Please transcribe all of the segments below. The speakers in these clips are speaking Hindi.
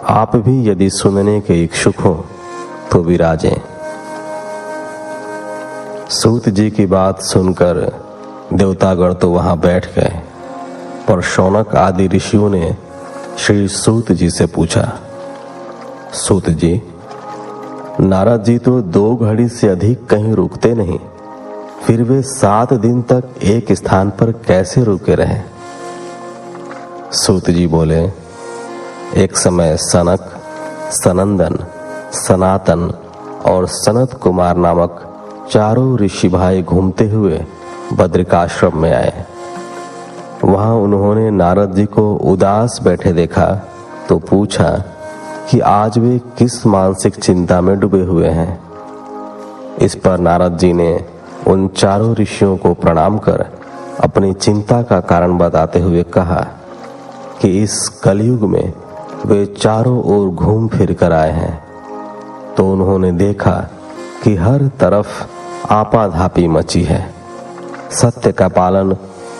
आप भी यदि सुनने के इच्छुक हो तो विराजें। सूत जी की बात सुनकर देवतागण तो वहां बैठ गए, पर शौनक आदि ऋषियों ने श्री सूत जी से पूछा, सूत जी, नारद जी तो 2 घड़ी से अधिक कहीं रुकते नहीं, फिर वे 7 दिन तक एक स्थान पर कैसे रुके रहे? सूत जी बोले, एक समय सनक, सनंदन, सनातन और सनत कुमार नामक 4 ऋषि भाई घूमते हुए बद्रिकाश्रम में आए। वहां उन्होंने नारद जी को उदास बैठे देखा तो पूछा कि आज वे किस मानसिक चिंता में डूबे हुए हैं। इस पर नारद जी ने उन 4 ऋषियों को प्रणाम कर अपनी चिंता का कारण बताते हुए कहा कि इस कलयुग में वे चारों ओर घूम फिर कर आए हैं तो उन्होंने देखा कि हर तरफ आपाधापी मची है। सत्य का पालन,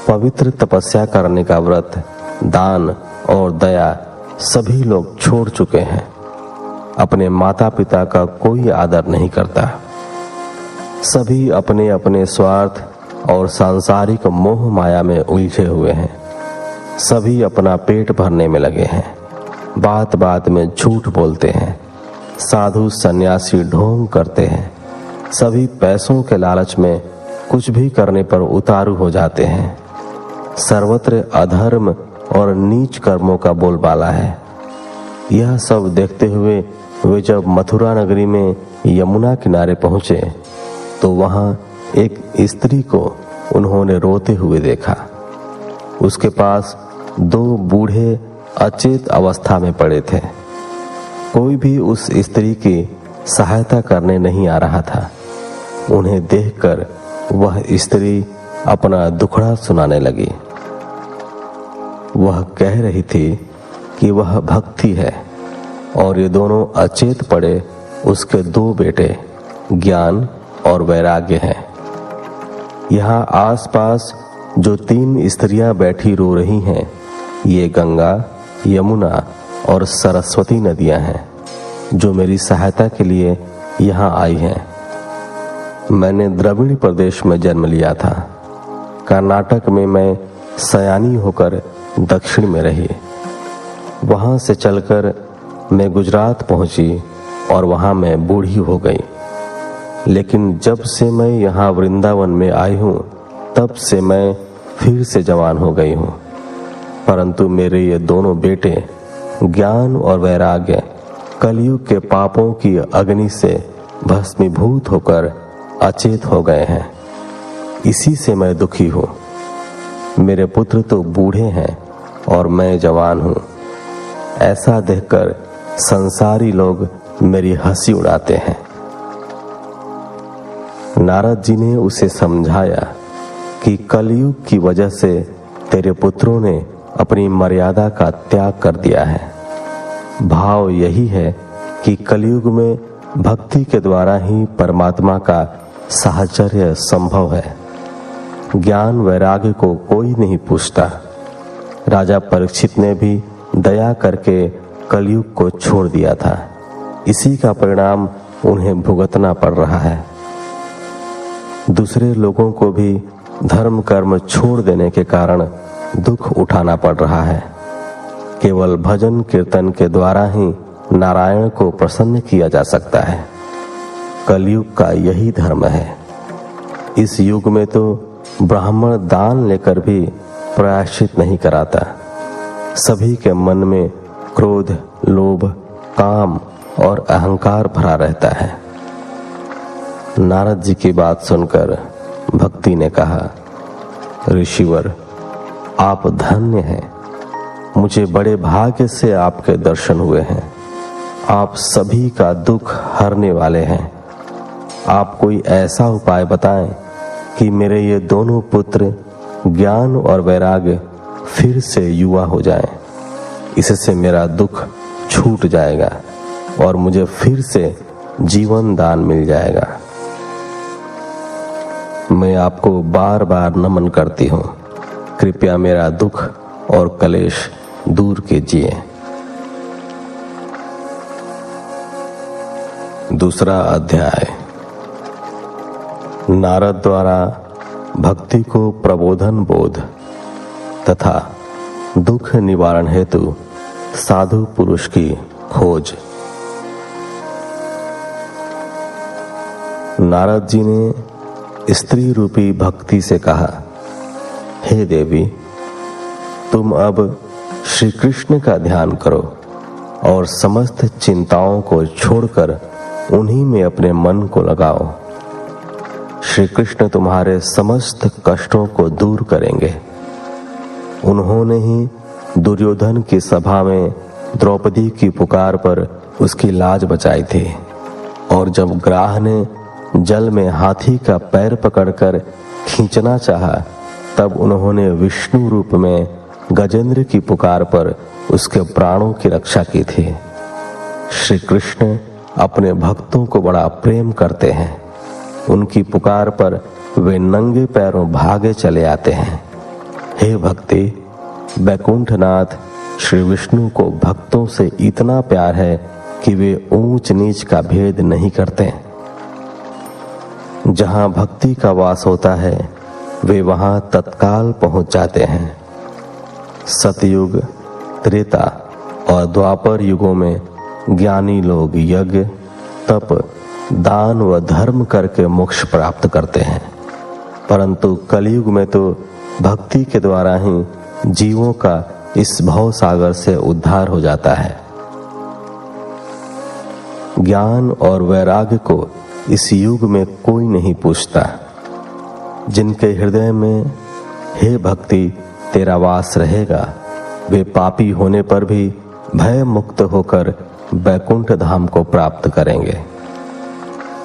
पवित्र तपस्या करने का व्रत, दान और दया सभी लोग छोड़ चुके हैं। अपने माता पिता का कोई आदर नहीं करता। सभी अपने अपने स्वार्थ और सांसारिक मोह माया में उलझे हुए हैं। सभी अपना पेट भरने में लगे हैं। बात बात में झूठ बोलते हैं। साधु सन्यासी ढोंग करते हैं। सभी पैसों के लालच में कुछ भी करने पर उतारू हो जाते हैं। सर्वत्र अधर्म और नीच कर्मों का बोलबाला है। यह सब देखते हुए वे जब मथुरा नगरी में यमुना किनारे पहुंचे तो वहां एक स्त्री को उन्होंने रोते हुए देखा। उसके पास 2 बूढ़े अचेत अवस्था में पड़े थे। कोई भी उस स्त्री की सहायता करने नहीं आ रहा था। उन्हें देखकर वह स्त्री अपना दुखड़ा सुनाने लगी। वह कह रही थी कि वह भक्ति है और ये दोनों अचेत पड़े उसके 2 बेटे ज्ञान और वैराग्य हैं। यहाँ आसपास जो 3 स्त्रियां बैठी रो रही हैं, ये गंगा, यमुना और सरस्वती नदियां हैं जो मेरी सहायता के लिए यहाँ आई हैं। मैंने द्रविड़ प्रदेश में जन्म लिया था। कर्नाटक में मैं सयानी होकर दक्षिण में रही। वहां से चलकर मैं गुजरात पहुंची और वहां मैं बूढ़ी हो गई। लेकिन जब से मैं यहाँ वृंदावन में आई हूँ तब से मैं फिर से जवान हो गई हूँ। परंतु मेरे ये दोनों बेटे ज्ञान और वैराग्य कलयुग के पापों की अग्नि से भस्मीभूत होकर अचेत हो गए हैं। इसी से मैं दुखी हूँ। मेरे पुत्र तो बूढ़े हैं और मैं जवान हूँ। ऐसा देखकर संसारी लोग मेरी हंसी उड़ाते हैं। नारद जी ने उसे समझाया कि कलयुग की वजह से तेरे पुत्रों ने अपनी मर्यादा का त्याग कर दिया है। भाव यही है कि कलयुग में भक्ति के द्वारा ही परमात्मा का साहचर्य संभव है। ज्ञान वैराग्य को कोई नहीं पूछता। राजा परीक्षित ने भी दया करके कलयुग को छोड़ दिया था। इसी का परिणाम उन्हें भुगतना पड़ रहा है। दूसरे लोगों को भी धर्म कर्म छोड़ देने के कारण दुख उठाना पड़ रहा है। केवल भजन कीर्तन के द्वारा ही नारायण को प्रसन्न किया जा सकता है। कलयुग का यही धर्म है। इस युग में तो ब्राह्मण दान लेकर भी प्रायश्चित नहीं कराता। सभी के मन में क्रोध, लोभ, काम और अहंकार भरा रहता है। नारद जी की बात सुनकर भक्ति ने कहा, ऋषिवर, आप धन्य हैं। मुझे बड़े भाग्य से आपके दर्शन हुए हैं। आप सभी का दुख हरने वाले हैं। आप कोई ऐसा उपाय बताएं कि मेरे ये दोनों पुत्र ज्ञान और वैराग्य फिर से युवा हो जाएं। इससे मेरा दुख छूट जाएगा और मुझे फिर से जीवन दान मिल जाएगा। मैं आपको बार बार नमन करती हूँ। कृपया मेरा दुख और कलेश दूर कीजिए। दूसरा अध्याय। नारद द्वारा भक्ति को प्रबोधन बोध तथा दुख निवारण हेतु साधु पुरुष की खोज। नारद जी ने स्त्री रूपी भक्ति से कहा, हे देवी, तुम अब श्री कृष्ण का ध्यान करो और समस्त चिंताओं को छोड़कर उन्हीं में अपने मन को लगाओ। श्री कृष्ण तुम्हारे समस्त कष्टों को दूर करेंगे। उन्होंने ही दुर्योधन की सभा में द्रौपदी की पुकार पर उसकी लाज बचाई थी, और जब ग्राह ने जल में हाथी का पैर पकड़कर खींचना चाहा, तब उन्होंने विष्णु रूप में गजेंद्र की पुकार पर उसके प्राणों की रक्षा की थी। श्री कृष्ण अपने भक्तों को बड़ा प्रेम करते हैं। उनकी पुकार पर वे नंगे पैरों भागे चले आते हैं। हे भक्ति, बैकुंठनाथ श्री विष्णु को भक्तों से इतना प्यार है कि वे ऊंच नीच का भेद नहीं करते। जहां भक्ति का वास होता है वे वहां तत्काल पहुंच जाते हैं। सतयुग, त्रेता और द्वापर युगों में ज्ञानी लोग यज्ञ, तप, दान व धर्म करके मोक्ष प्राप्त करते हैं, परंतु कलयुग में तो भक्ति के द्वारा ही जीवों का इस भव सागर से उद्धार हो जाता है। ज्ञान और वैराग्य को इस युग में कोई नहीं पूछता। जिनके हृदय में हे भक्ति तेरा वास रहेगा, वे पापी होने पर भी भय मुक्त होकर बैकुंठ धाम को प्राप्त करेंगे।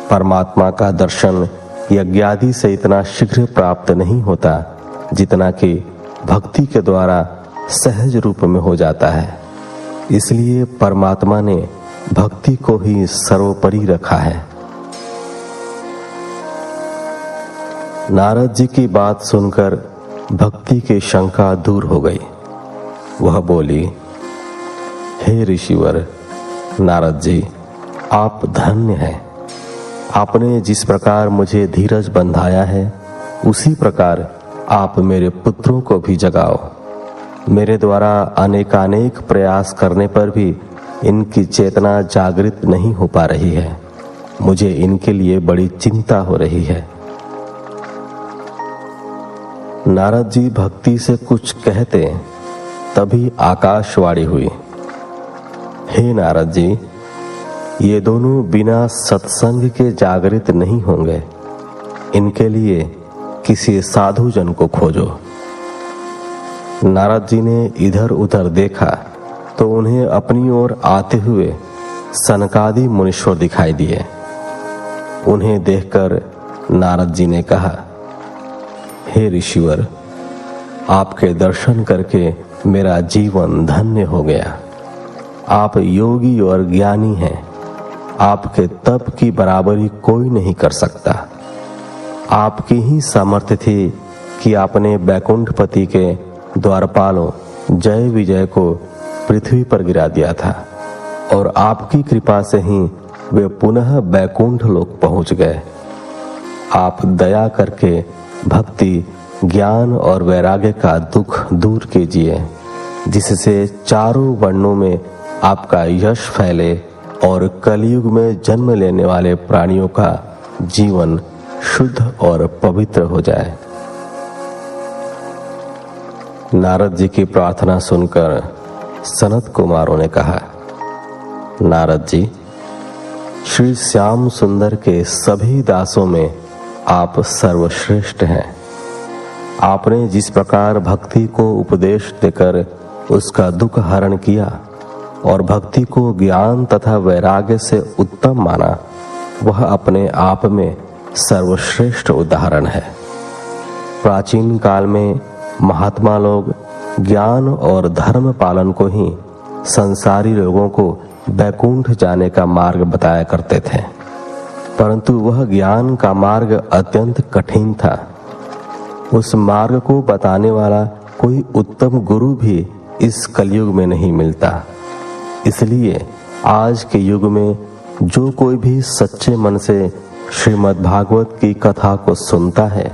परमात्मा का दर्शन यज्ञादि से इतना शीघ्र प्राप्त नहीं होता जितना कि भक्ति के द्वारा सहज रूप में हो जाता है। इसलिए परमात्मा ने भक्ति को ही सर्वोपरि रखा है। नारद जी की बात सुनकर भक्ति की शंका दूर हो गई। वह बोली, हे ऋषिवर नारद जी, आप धन्य हैं। आपने जिस प्रकार मुझे धीरज बंधाया है, उसी प्रकार आप मेरे पुत्रों को भी जगाओ। मेरे द्वारा अनेकानेक प्रयास करने पर भी इनकी चेतना जागृत नहीं हो पा रही है। मुझे इनके लिए बड़ी चिंता हो रही है। नारद जी भक्ति से कुछ कहते, तभी आकाशवाणी हुई, हे नारद जी, ये दोनों बिना सत्संग के जागृत नहीं होंगे। इनके लिए किसी साधु जन को खोजो। नारद जी ने इधर उधर देखा तो उन्हें अपनी ओर आते हुए सनकादि मुनीश्वर दिखाई दिए। उन्हें देखकर नारद जी ने कहा, हे ऋषिवर, आपके दर्शन करके मेरा जीवन धन्य हो गया। आप योगी और ज्ञानी हैं। आपके तप की बराबरी कोई नहीं कर सकता। आपकी ही सामर्थ्य थी कि आपने बैकुंठपति के द्वारपालों जय विजय को पृथ्वी पर गिरा दिया था, और आपकी कृपा से ही वे पुनः बैकुंठ लोक पहुंच गए। आप दया करके भक्ति, ज्ञान और वैराग्य का दुख दूर कीजिए, जिससे चारों वर्णों में आपका यश फैले और कलयुग में जन्म लेने वाले प्राणियों का जीवन शुद्ध और पवित्र हो जाए। नारद जी की प्रार्थना सुनकर सनत कुमारों ने कहा, नारद जी, श्री श्याम सुंदर के सभी दासों में आप सर्वश्रेष्ठ हैं। आपने जिस प्रकार भक्ति को उपदेश देकर उसका दुख हरण किया और भक्ति को ज्ञान तथा वैराग्य से उत्तम माना, वह अपने आप में सर्वश्रेष्ठ उदाहरण है। प्राचीन काल में महात्मा लोग ज्ञान और धर्म पालन को ही संसारी लोगों को बैकुंठ जाने का मार्ग बताया करते थे, परंतु वह ज्ञान का मार्ग अत्यंत कठिन था। उस मार्ग को बताने वाला कोई उत्तम गुरु भी इस कलयुग में नहीं मिलता। इसलिए आज के युग में जो कोई भी सच्चे मन से श्रीमद् भागवत की कथा को सुनता है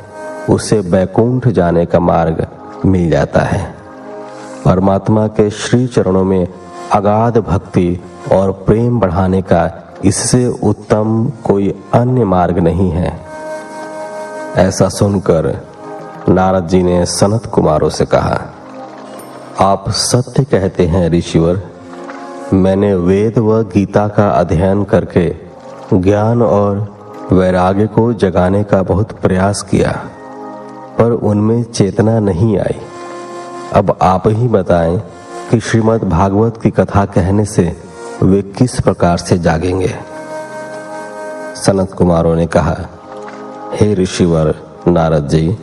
उसे बैकुंठ जाने का मार्ग मिल जाता है। परमात्मा के श्री चरणों में अगाध भक्ति और प्रेम बढ़ाने का इससे उत्तम कोई अन्य मार्ग नहीं है। ऐसा सुनकर नारद जी ने सनत कुमारों से कहा, आप सत्य कहते हैं ऋषिवर। मैंने वेद व गीता का अध्ययन करके ज्ञान और वैराग्य को जगाने का बहुत प्रयास किया, पर उनमें चेतना नहीं आई। अब आप ही बताएं कि श्रीमद् भागवत की कथा कहने से वे किस प्रकार से जागेंगे। सनत कुमारों ने कहा, हे ऋषिवर नारद जी,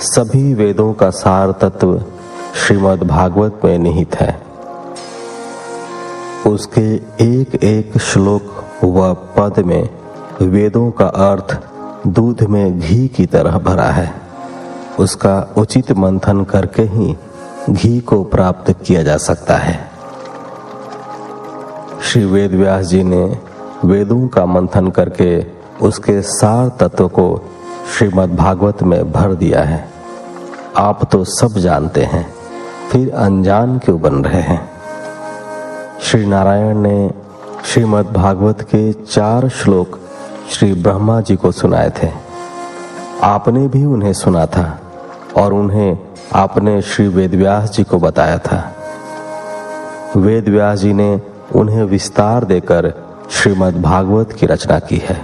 सभी वेदों का सार तत्व श्रीमद् भागवत में निहित है। उसके एक एक श्लोक व पद में वेदों का अर्थ दूध में घी की तरह भरा है। उसका उचित मंथन करके ही घी को प्राप्त किया जा सकता है। श्री वेद व्यास जी ने वेदों का मंथन करके उसके सार तत्व को श्रीमद् भागवत में भर दिया है। आप तो सब जानते हैं, फिर अनजान क्यों बन रहे हैं। श्री नारायण ने श्रीमद् भागवत के 4 श्लोक श्री ब्रह्मा जी को सुनाए थे। आपने भी उन्हें सुना था और उन्हें आपने श्री वेदव्यास जी को बताया था। वेदव्यास जी ने उन्हें विस्तार देकर श्रीमद् भागवत की रचना की है।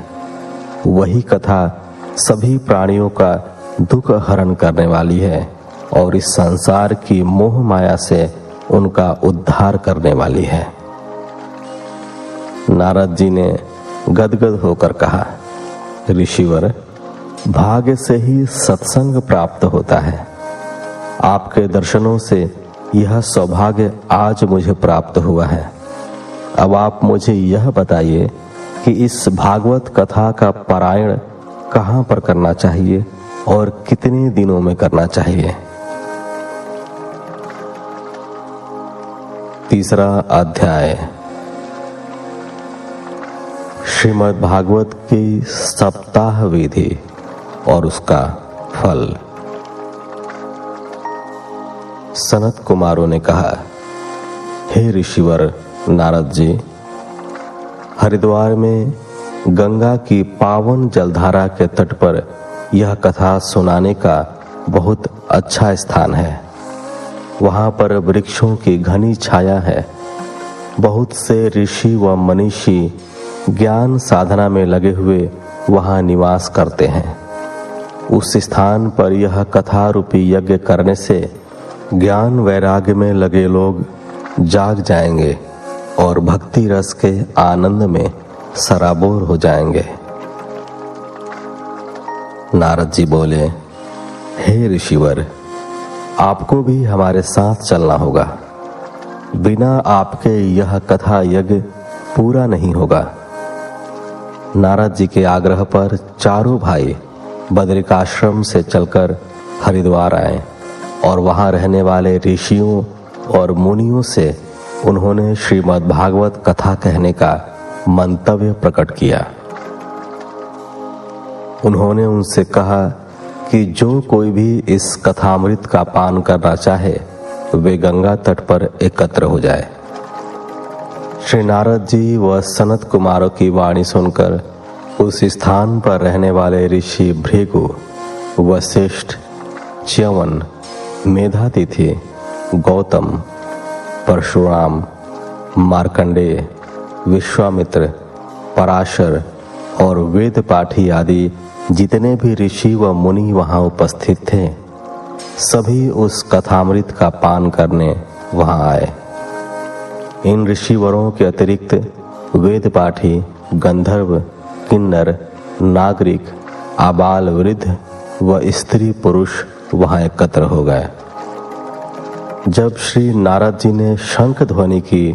वही कथा सभी प्राणियों का दुख हरण करने वाली है और इस संसार की मोह माया से उनका उद्धार करने वाली है। नारद जी ने गदगद होकर कहा, ऋषिवर, भाग्य से ही सत्संग प्राप्त होता है। आपके दर्शनों से यह सौभाग्य आज मुझे प्राप्त हुआ है। अब आप मुझे यह बताइए कि इस भागवत कथा का पारायण कहाँ पर करना चाहिए और कितने दिनों में करना चाहिए। तीसरा अध्याय, श्रीमद् भागवत की सप्ताह विधि और उसका फल। सनत कुमारों ने कहा, हे ऋषिवर नारद जी, हरिद्वार में गंगा की पावन जलधारा के तट पर यह कथा सुनाने का बहुत अच्छा स्थान है। वहां पर वृक्षों की घनी छाया है। बहुत से ऋषि व मनीषी ज्ञान साधना में लगे हुए वहां निवास करते हैं। उस स्थान पर यह कथा रूपी यज्ञ करने से ज्ञान वैराग्य में लगे लोग जाग जाएंगे और भक्ति रस के आनंद में सराबोर हो जाएंगे। नारद जी बोले, हे ऋषिवर, आपको भी हमारे साथ चलना होगा। बिना आपके यह कथा यज्ञ पूरा नहीं होगा। नारद जी के आग्रह पर चारों भाई बद्रिकाश्रम से चलकर हरिद्वार आए और वहां रहने वाले ऋषियों और मुनियों से उन्होंने श्रीमद् भागवत कथा कहने का मंतव्य प्रकट किया। उन्होंने उनसे कहा कि जो कोई भी इस कथामृत का पान करना चाहे वे गंगा तट पर एकत्र हो जाए। श्री नारद जी व सनत कुमारों की वाणी सुनकर उस स्थान पर रहने वाले ऋषि भृगु, वशिष्ठ, च्यवन, मेधातिथि, गौतम, परशुराम, मार्कंडेय, विश्वामित्र, पराशर और वेद पाठी आदि जितने भी ऋषि व मुनि वहां उपस्थित थे, सभी उस कथामृत का पान करने वहां आए। इन ऋषिवरों के अतिरिक्त वेद पाठी, गंधर्व, किन्नर, नागरिक, आबाल वृद्ध व स्त्री पुरुष वहां एकत्र हो गए। जब श्री नारद जी ने शंख ध्वनि की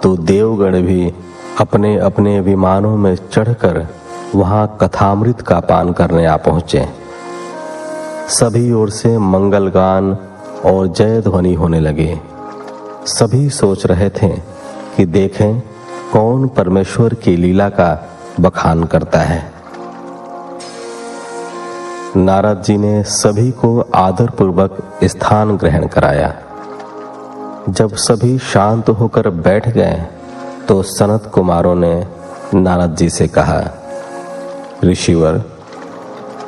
तो देवगण भी अपने अपने विमानों में चढ़कर वहां कथामृत का पान करने आ पहुंचे। सभी ओर से मंगल गान और जय ध्वनि होने लगे। सभी सोच रहे थे कि देखें कौन परमेश्वर की लीला का बखान करता है। नारद जी ने सभी को आदर पूर्वक स्थान ग्रहण कराया। जब सभी शांत होकर बैठ गए तो सनत कुमारों ने नारद जी से कहा, ऋषिवर,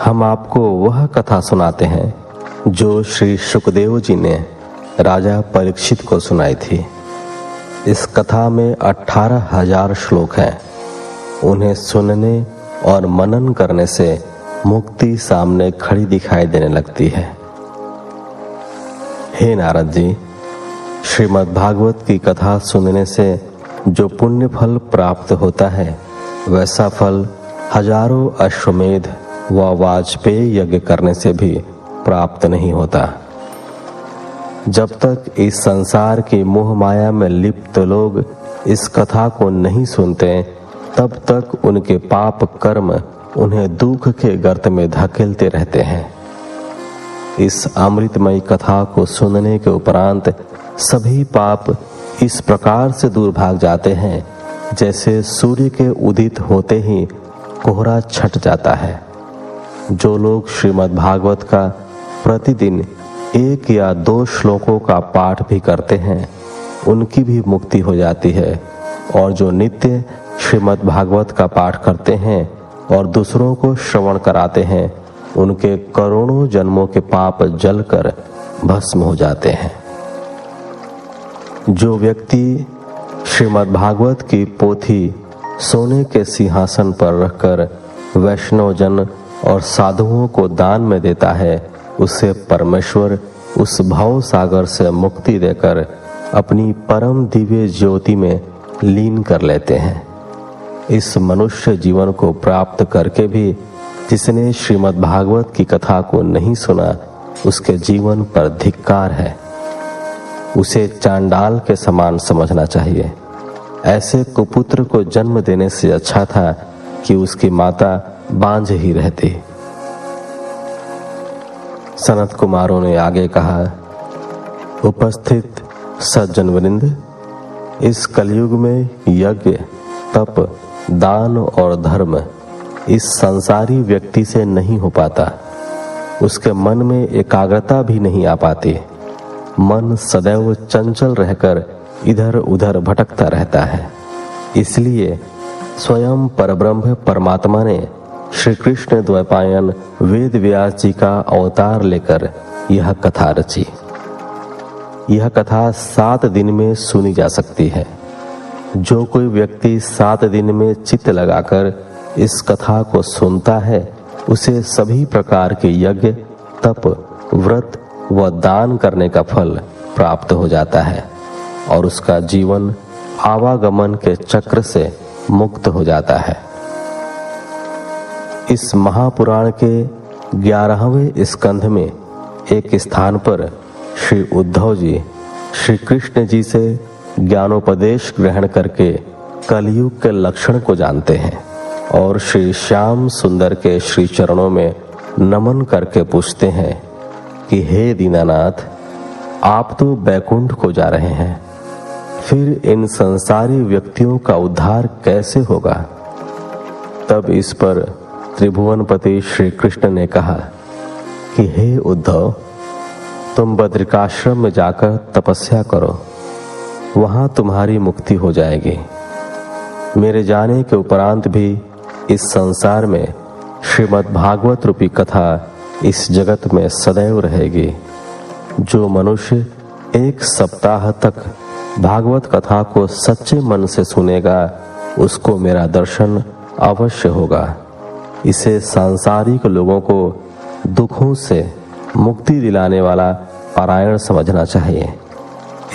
हम आपको वह कथा सुनाते हैं जो श्री सुखदेव जी ने राजा परीक्षित को सुनाई थी। इस कथा में 18,000 श्लोक हैं। उन्हें सुनने और मनन करने से मुक्ति सामने खड़ी दिखाई देने लगती है। हे नारद जी, श्रीमद् भागवत की कथा सुनने से जो पुण्य फल प्राप्त होता है, वैसा फल हजारों अश्वमेध व वाजपेयी यज्ञ करने से भी प्राप्त नहीं होता। जब तक इस संसार की मोह माया में लिप्त लोग इस कथा को नहीं सुनते, तब तक उनके पाप कर्म उन्हें दुख के गर्त में धकेलते रहते हैं। इस अमृतमयी कथा को सुनने के उपरांत सभी पाप इस प्रकार से दूर भाग जाते हैं जैसे सूर्य के उदित होते ही कोहरा छट जाता है। जो लोग श्रीमद् भागवत का प्रतिदिन 1 या 2 श्लोकों का पाठ भी करते हैं, उनकी भी मुक्ति हो जाती है। और जो नित्य श्रीमद् भागवत का पाठ करते हैं और दूसरों को श्रवण कराते हैं, उनके करोड़ों जन्मों के पाप जलकर भस्म हो जाते हैं। जो व्यक्ति श्रीमद् भागवत की पोथी सोने के सिंहासन पर रखकर वैष्णव जन और साधुओं को दान में देता है, उसे परमेश्वर उस भव सागर से मुक्ति देकर अपनी परम दिव्य ज्योति में लीन कर लेते हैं। इस मनुष्य जीवन को प्राप्त करके भी जिसने श्रीमद् भागवत की कथा को नहीं सुना, उसके जीवन पर धिक्कार है। उसे चांडाल के समान समझना चाहिए। ऐसे कुपुत्र को जन्म देने से अच्छा था कि उसकी माता बांझ ही रहती। सनत कुमारों ने आगे कहा, उपस्थित सज्जन वृंद, इस कलयुग में यज्ञ, तप, दान और धर्म इस संसारी व्यक्ति से नहीं हो पाता। उसके मन में एकाग्रता भी नहीं आ पाती। मन सदैव चंचल रहकर इधर उधर भटकता रहता है। इसलिए स्वयं परब्रह्म परमात्मा ने श्री कृष्ण द्वैपायन वेद व्यास जी का अवतार लेकर यह कथा रची। यह कथा 7 दिन में सुनी जा सकती है। जो कोई व्यक्ति 7 दिन में चित्त लगाकर इस कथा को सुनता है, उसे सभी प्रकार के यज्ञ, तप, व्रत व दान करने का फल प्राप्त हो जाता है और उसका जीवन आवागमन के चक्र से मुक्त हो जाता है। इस महापुराण के 11वें स्कंध में एक स्थान पर श्री उद्धव जी श्री कृष्ण जी से ज्ञानोपदेश ग्रहण करके कलयुग के लक्षण को जानते हैं और श्री श्याम सुंदर के श्री चरणों में नमन करके पूछते हैं कि हे दीनानाथ, आप तो बैकुंठ को जा रहे हैं, फिर इन संसारी व्यक्तियों का उद्धार कैसे होगा। तब इस पर त्रिभुवनपति श्री कृष्ण ने कहा कि हे उद्धव, तुम बद्रिकाश्रम में जाकर तपस्या करो, वहां तुम्हारी मुक्ति हो जाएगी। मेरे जाने के उपरांत भी इस संसार में श्रीमद् भागवत रूपी कथा इस जगत में सदैव रहेगी। जो मनुष्य 1 सप्ताह तक भागवत कथा को सच्चे मन से सुनेगा, उसको मेरा दर्शन अवश्य होगा। इसे सांसारिक लोगों को दुखों से मुक्ति दिलाने वाला पारायण समझना चाहिए।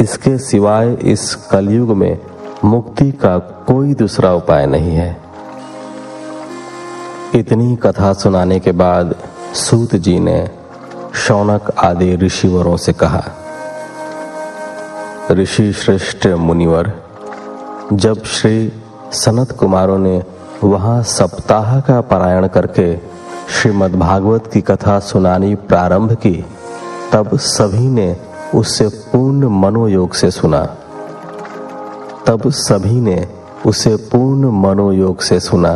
इसके सिवाय इस कलयुग में मुक्ति का कोई दूसरा उपाय नहीं है। इतनी कथा सुनाने के बाद सूत जी ने शौनक आदि ऋषिवरों से कहा, ऋषि श्रेष्ठ मुनिवर, जब श्री सनत कुमारों ने वहां सप्ताह का पारायण करके श्रीमद् भागवत की कथा सुनानी प्रारंभ की, तब सभी ने उससे पूर्ण मनोयोग से सुना। तब सभी ने उसे पूर्ण मनोयोग से सुना।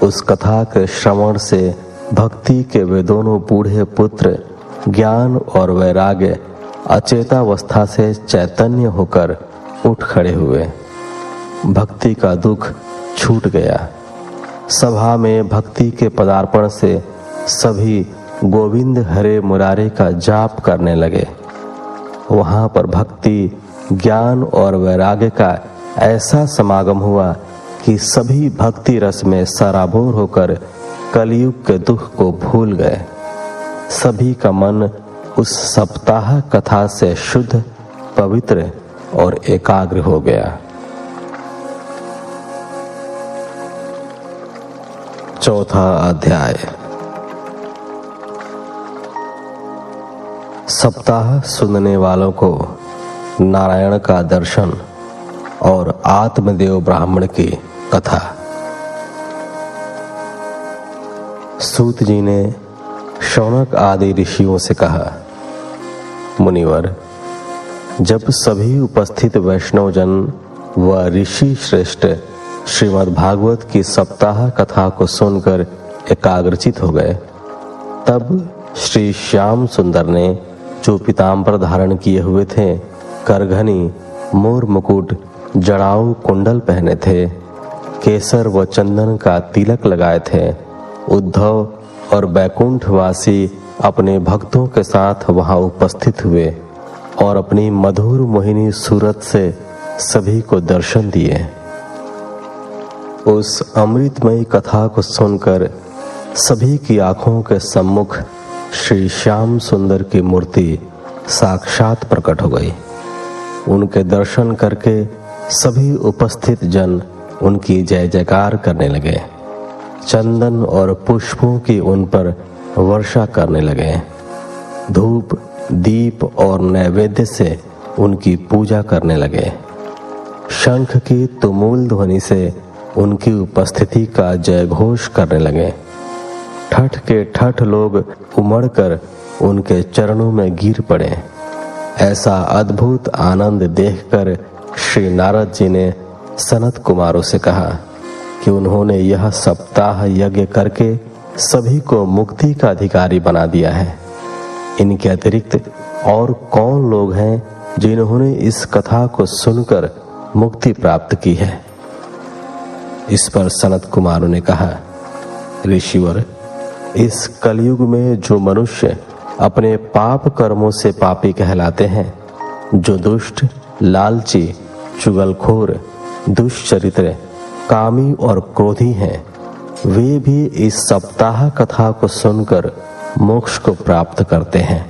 उस कथा के श्रवण से भक्ति के वे दोनों बूढ़े पुत्र ज्ञान और वैराग्य अचेतावस्था से चैतन्य होकर उठ खड़े हुए। भक्ति का दुख छूट गया। सभा में भक्ति के पदार्पण से सभी गोविंद हरे मुरारे का जाप करने लगे। वहां पर भक्ति, ज्ञान और वैराग्य का ऐसा समागम हुआ कि सभी भक्ति रस में सराबोर होकर कलयुग के दुख को भूल गए। सभी का मन उस सप्ताह कथा से शुद्ध, पवित्र और एकाग्र हो गया। चौथा अध्याय। सप्ताह सुनने वालों को नारायण का दर्शन और आत्मदेव ब्राह्मण की कथा। सूत जी ने शौनक आदि ऋषियों से कहा, मुनिवर, जब सभी उपस्थित वैष्णवजन व ऋषि श्रेष्ठ श्रीमद् भागवत की सप्ताह कथा को सुनकर एकाग्रचित हो गए, तब श्री श्याम सुंदर ने जो पीताम्बर धारण किए हुए थे, करघनी, मोर मुकुट, जड़ाऊ कुंडल पहने थे, केसर व चंदन का तिलक लगाए थे, उद्धव और बैकुंठवासी अपने भक्तों के साथ वहां उपस्थित हुए और अपनी मधुर मोहिनी सूरत से सभी को दर्शन दिए। उस अमृतमयी कथा को सुनकर सभी की आंखों के सम्मुख श्री श्याम सुंदर की मूर्ति साक्षात प्रकट हो गई। उनके दर्शन करके सभी उपस्थित जन उनकी जय जयकार करने लगे। चंदन और पुष्पों की उन पर वर्षा करने लगे। धूप, दीप और नैवेद्य से उनकी पूजा करने लगे। शंख की तुमुल ध्वनि से उनकी उपस्थिति का जय घोष करने लगे। ठठ के ठठ लोग उमड़कर उनके चरणों में गिर पड़े। ऐसा अद्भुत आनंद देखकर श्री नारद जी ने सनत कुमारों से कहा कि उन्होंने यह सप्ताह यज्ञ करके सभी को मुक्ति का अधिकारी बना दिया है। इनके अतिरिक्त और कौन लोग हैं जिन्होंने इस कथा को सुनकर मुक्ति प्राप्त की है? इस पर सनत कुमारों ने कहा, ऋषिवर, इस कलयुग में जो मनुष्य अपने पाप कर्मों से पापी कहलाते हैं, जो दुष्ट, लालची, चुगलखोर, दुष्चरित्र, कामी और क्रोधी हैं, वे भी इस सप्ताह कथा को सुनकर मोक्ष को प्राप्त करते हैं।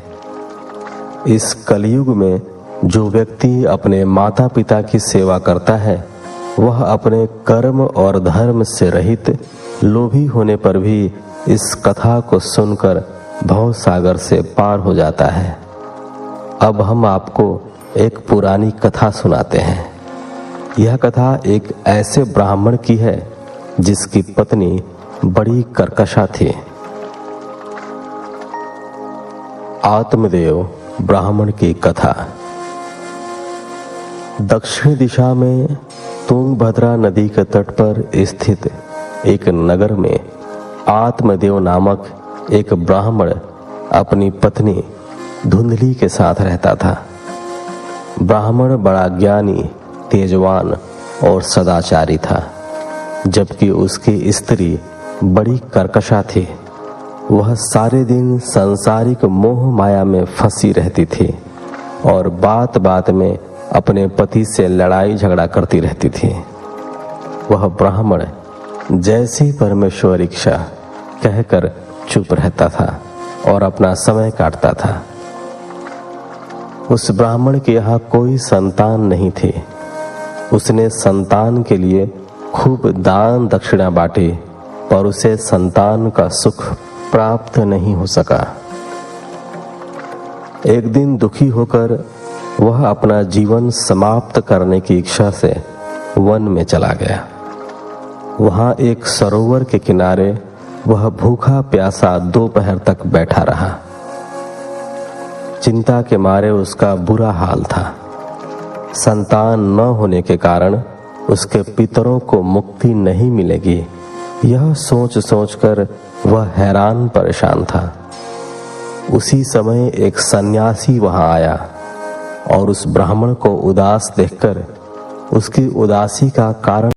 इस कलयुग में जो व्यक्ति अपने माता पिता की सेवा करता है, वह अपने कर्म और धर्म से रहित, लोभी होने पर भी इस कथा को सुनकर भव सागर से पार हो जाता है। अब हम आपको एक पुरानी कथा सुनाते हैं। यह कथा एक ऐसे ब्राह्मण की है जिसकी पत्नी बड़ी कर्कशा थी। आत्मदेव ब्राह्मण की कथा। दक्षिण दिशा में तुंगभद्रा नदी के तट पर स्थित एक नगर में आत्मदेव नामक एक ब्राह्मण अपनी पत्नी धुंधली के साथ रहता था। ब्राह्मण बड़ा ज्ञानी, तेजवान और सदाचारी था, जबकि उसकी स्त्री बड़ी कर्कशा थी। वह सारे दिन सांसारिक मोह माया में फंसी रहती थी और बात बात में अपने पति से लड़ाई झगड़ा करती रहती थी। वह ब्राह्मण जैसी परमेश्वर इच्छा कहकर चुप रहता था और अपना समय काटता था। उस ब्राह्मण के यहाँ कोई संतान नहीं थी। उसने संतान के लिए खूब दान दक्षिणा बांटी, पर उसे संतान का सुख प्राप्त नहीं हो सका। एक दिन दुखी होकर वह अपना जीवन समाप्त करने की इच्छा से वन में चला गया। वहां एक सरोवर के किनारे वह भूखा प्यासा दोपहर तक बैठा रहा। चिंता के मारे उसका बुरा हाल था। संतान न होने के कारण उसके पितरों को मुक्ति नहीं मिलेगी। यह सोच सोचकर वह हैरान परेशान था। उसी समय एक सन्यासी वहां आया और उस ब्राह्मण को उदास देखकर उसकी उदासी का कारण